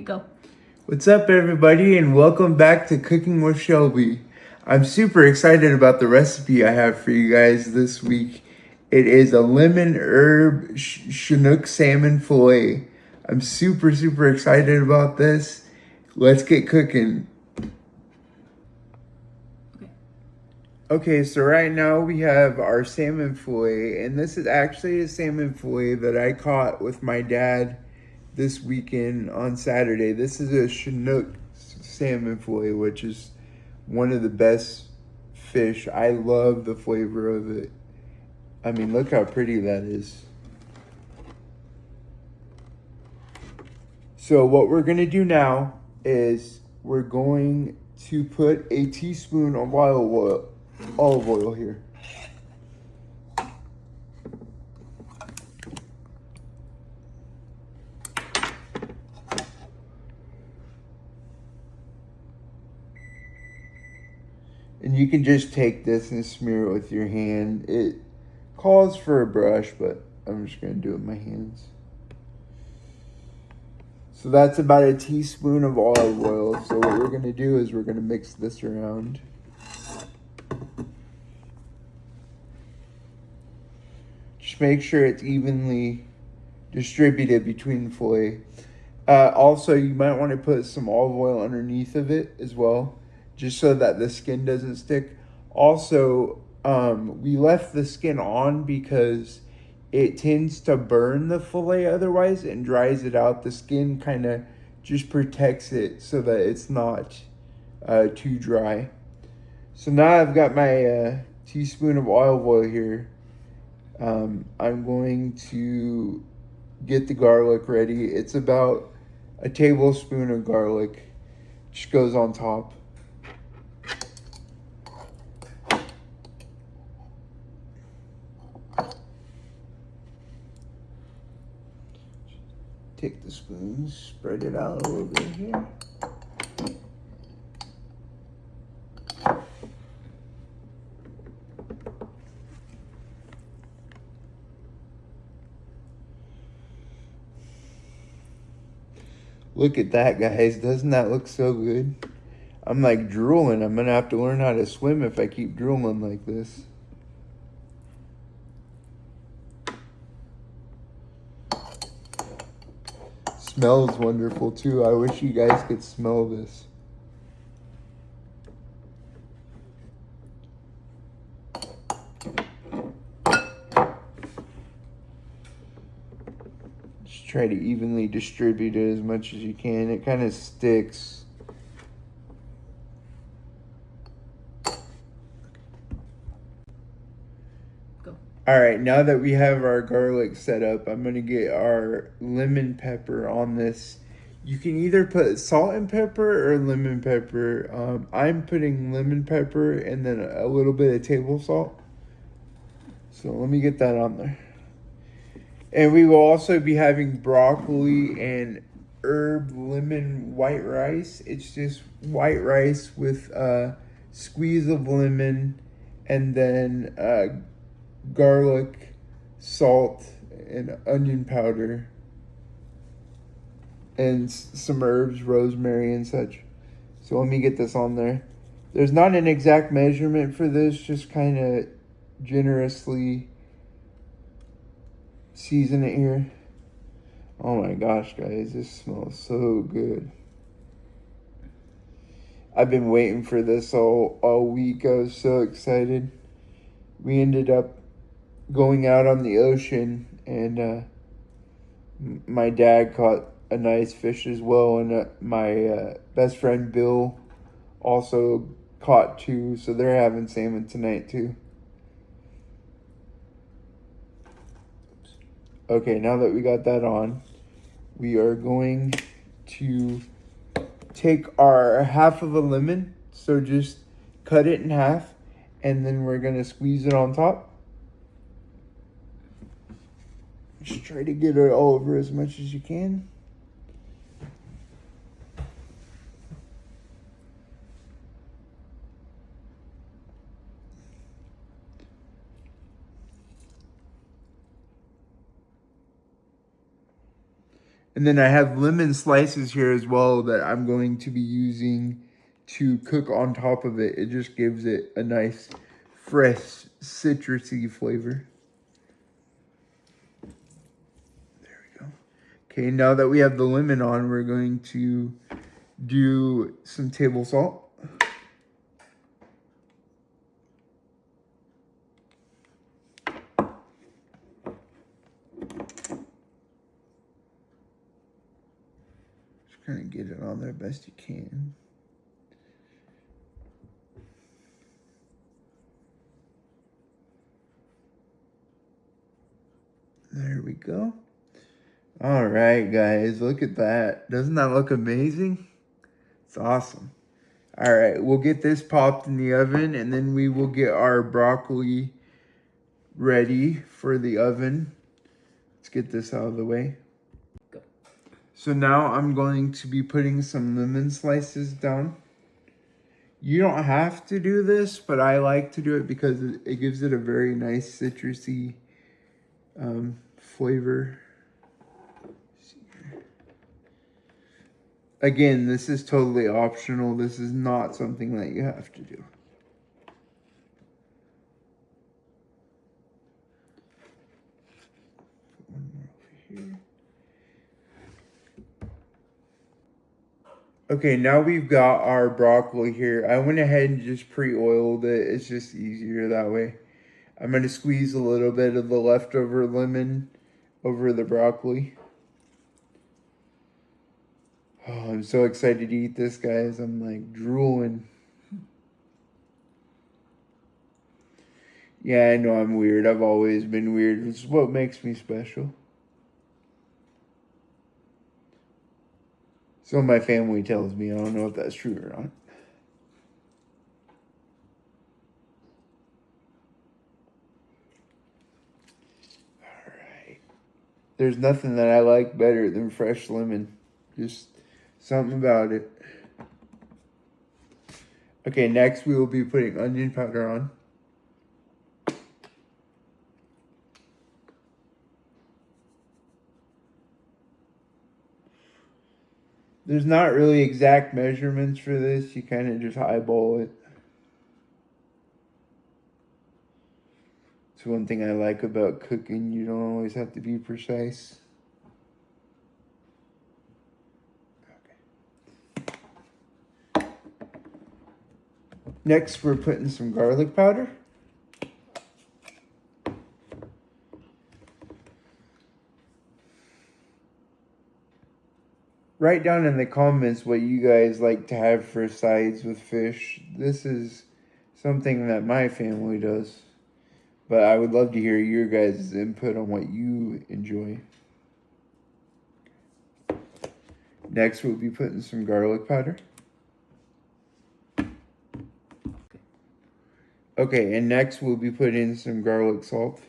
go. What's up, everybody, and welcome back to Cooking with Shelby. I'm super excited about the recipe I have for you guys this week. It is a lemon herb Chinook salmon fillet. I'm super excited about this. Let's get cooking. Okay, so right now we have our salmon fillet, and this is actually a salmon fillet that I caught with my dad this weekend on Saturday. This is a Chinook salmon fillet, which is one of the best fish. I love the flavor of it. I mean, look how pretty that is. So what we're gonna do now is we're going to put a teaspoon of olive oil here. And you can just take this and smear it with your hand. It calls for a brush, but I'm just gonna do it with my hands. So that's about a teaspoon of olive oil. So what we're gonna do is we're gonna mix this around. Just make sure it's evenly distributed between the fillet. Also, you might want to put some olive oil underneath of it as well, just so that the skin doesn't stick. Also, we left the skin on because it tends to burn the fillet otherwise and dries it out. The skin kind of just protects it so that it's not too dry. So now I've got my teaspoon of olive oil here. I'm going to get the garlic ready. It's about a tablespoon of garlic. Just goes on top. Take the spoon, spread it out a little bit here. Look at that, guys. Doesn't that look so good? I'm like drooling. I'm gonna have to learn how to swim if I keep drooling like this. Smells wonderful too. I wish you guys could smell this. Just try to evenly distribute it as much as you can. It kind of sticks. All right, now that we have our garlic set up, I'm gonna get our lemon pepper on this. You can either put salt and pepper or lemon pepper. I'm putting lemon pepper and then a little bit of table salt. So let me get that on there. And we will also be having broccoli and herb lemon white rice. It's just white rice with a squeeze of lemon and then garlic, salt, and onion powder, and some herbs, rosemary and such. So let me get this on there. There's not an exact measurement for this, just kind of generously season it here. Oh my gosh, guys, this smells so good. I've been waiting for this all week. I was so excited. We ended up going out on the ocean, and my dad caught a nice fish as well, and my best friend Bill also caught two, so they're having salmon tonight too. Okay, now that we got that on, we are going to take our half of a lemon, so just cut it in half, and then we're gonna squeeze it on top. Just try to get it all over as much as you can. And then I have lemon slices here as well that I'm going to be using to cook on top of it. It just gives it a nice, fresh, citrusy flavor. There we go. Okay, now that we have the lemon on, we're going to do some table salt. Just kind of get it on there best you can. There we go. All right, guys, look at that. Doesn't that look amazing? It's awesome. All right, we'll get this popped in the oven, and then we will get our broccoli ready for the oven. Let's get this out of the way. Go. So now I'm going to be putting some lemon slices down. You don't have to do this, but I like to do it because it gives it a very nice citrusy flavor. Again, this is totally optional. This is not something that you have to do. Put one more over here. Okay, now we've got our broccoli here. I went ahead and just pre-oiled it. It's just easier that way. I'm going to squeeze a little bit of the leftover lemon over the broccoli. Oh, I'm so excited to eat this, guys. I'm like drooling. Yeah, I know I'm weird. I've always been weird. It's what makes me special. So my family tells me. I don't know if that's true or not. All right. There's nothing that I like better than fresh lemon. Just something about it. Okay, next we will be putting onion powder on. There's not really exact measurements for this. You kind of just eyeball it. It's one thing I like about cooking. You don't always have to be precise. Okay. Next, we're putting some garlic powder. Write down in the comments what you guys like to have for sides with fish. This is something that my family does. But I would love to hear your guys' input on what you enjoy. Next, we'll be putting some garlic powder. Okay, and next we'll be putting some garlic salt.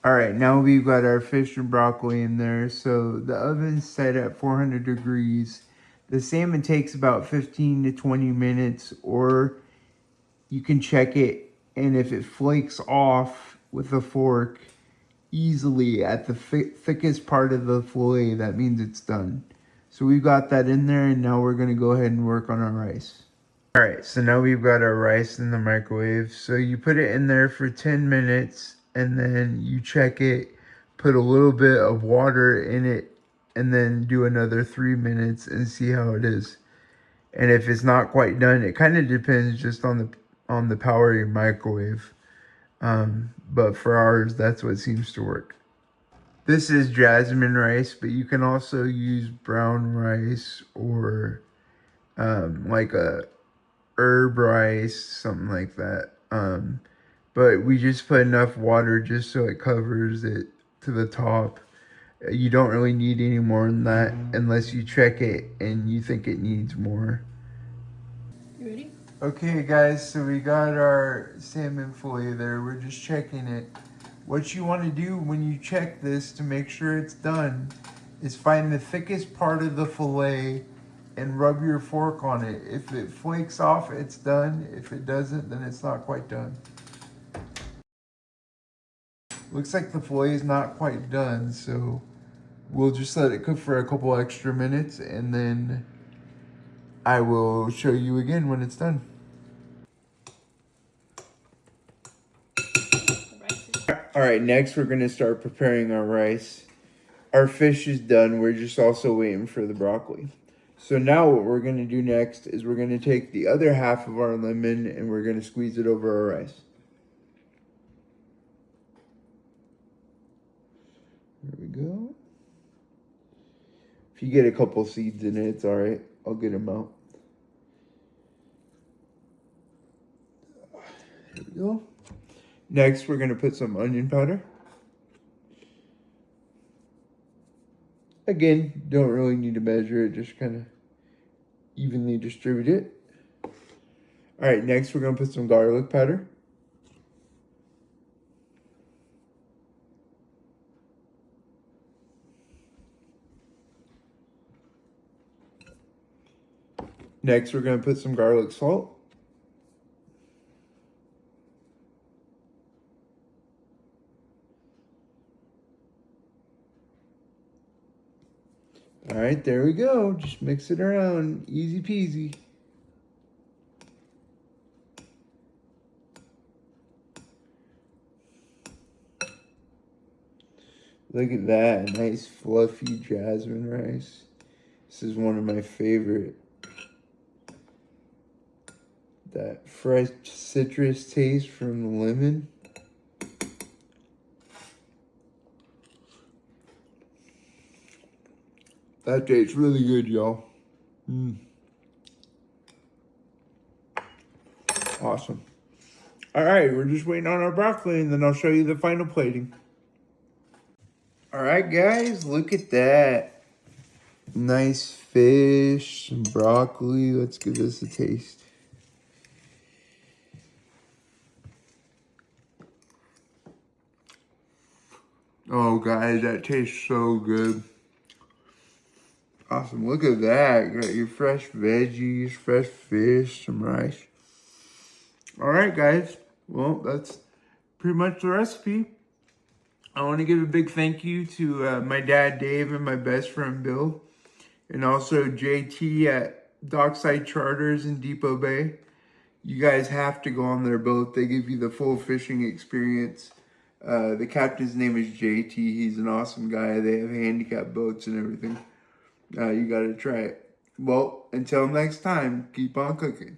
All right, now we've got our fish and broccoli in there. So the oven's set at 400 degrees. The salmon takes about 15 to 20 minutes, or you can check it, and if it flakes off with a fork easily at the thickest part of the fillet, that means it's done. So we've got that in there, and now we're gonna go ahead and work on our rice. All right, so now we've got our rice in the microwave. So you put it in there for 10 minutes, and then you check it, put a little bit of water in it, and then do another 3 minutes and see how it is. And if it's not quite done, it kind of depends just on the power of your microwave. But for ours, that's what seems to work. This is jasmine rice, but you can also use brown rice or like a herb rice, something like that. But we just put enough water just so it covers it to the top. You don't really need any more than that unless you check it and you think it needs more. You ready? Okay guys, so we got our salmon fillet there. We're just checking it. What you want to do when you check this to make sure it's done is find the thickest part of the fillet and rub your fork on it. If it flakes off, it's done. If it doesn't, then it's not quite done. Looks like the fillet is not quite done, so we'll just let it cook for a couple extra minutes and then I will show you again when it's done. All right, next we're gonna start preparing our rice. Our fish is done. We're just also waiting for the broccoli. So now what we're gonna do next is we're gonna take the other half of our lemon and we're gonna squeeze it over our rice. There we go. If you get a couple seeds in it, it's all right. I'll get them out. There we go. Next, we're gonna put some onion powder. Again, don't really need to measure it, just kind of evenly distribute it. All right, next we're gonna put some garlic powder. Next, we're gonna put some garlic salt. All right, there we go. Just mix it around, easy peasy. Look at that, nice fluffy jasmine rice. This is one of my favorite. That fresh citrus taste from the lemon. That tastes really good, y'all. Awesome. All right, we're just waiting on our broccoli and then I'll show you the final plating. All right, guys, look at that. Nice fish, some broccoli. Let's give this a taste. Oh, guys, that tastes so good. Awesome, look at that. You got your fresh veggies, fresh fish, some rice. All right, guys. Well, that's pretty much the recipe. I want to give a big thank you to my dad, Dave, and my best friend, Bill. And also JT at Dockside Charters in Depot Bay. You guys have to go on their boat. They give you the full fishing experience. The captain's name is JT. He's an awesome guy. They have handicap boats and everything. You got to try it. Well, until next time, keep on cooking.